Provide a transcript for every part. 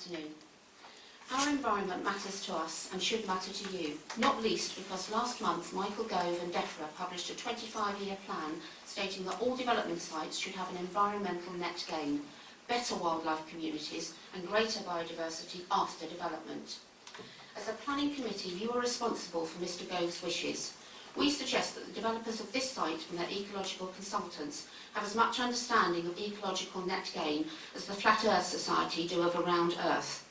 afternoon. Our environment matters to us and should matter to you, not least because last month Michael Gove and DEFRA published a 25-year plan stating that all development sites should have an environmental net gain, better wildlife communities and greater biodiversity after development. As a planning committee, you are responsible for Mr Gove's wishes. We suggest that the developers of this site and their ecological consultants have as much understanding of ecological net gain as the Flat Earth Society do of a round Earth.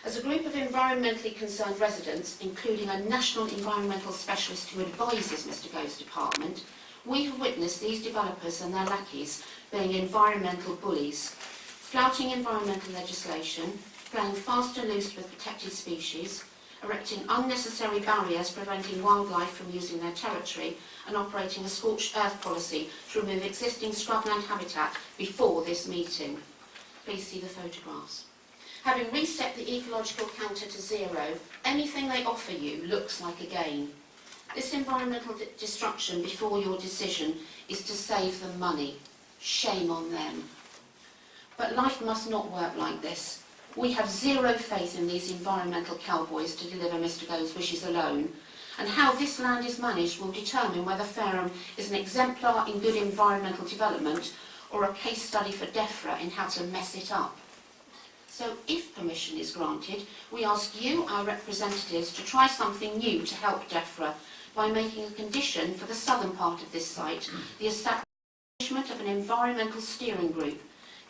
As a group of environmentally concerned residents, including a national environmental specialist who advises Mr Gove's department, we have witnessed these developers and their lackeys being environmental bullies, flouting environmental legislation, playing fast and loose with protected species, erecting unnecessary barriers preventing wildlife from using their territory, and operating a scorched earth policy to remove existing scrubland habitat before this meeting. Please see the photographs. Having reset the ecological counter to zero, anything they offer you looks like a gain. This environmental destruction before your decision is to save them money. Shame on them. But life must not work like this. We have zero faith in these environmental cowboys to deliver Mr Gove's wishes alone, and how this land is managed will determine whether Fareham is an exemplar in good environmental development or a case study for DEFRA in how to mess it up. So if permission is granted, we ask you, our representatives, to try something new to help DEFRA by making a condition for the southern part of this site the establishment of an environmental steering group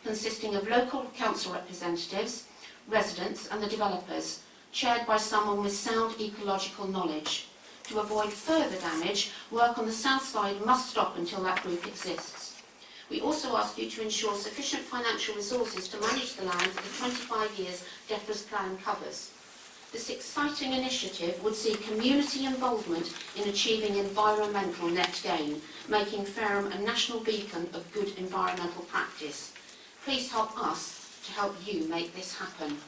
consisting of local council representatives, residents and the developers, chaired by someone with sound ecological knowledge. To avoid further damage, work on the south side must stop until that group exists. We also ask you to ensure sufficient financial resources to manage the land for the 25 years DEFRA's plan covers. This exciting initiative would see community involvement in achieving environmental net gain, making Fareham a national beacon of good environmental practice. Please help us to help you make this happen.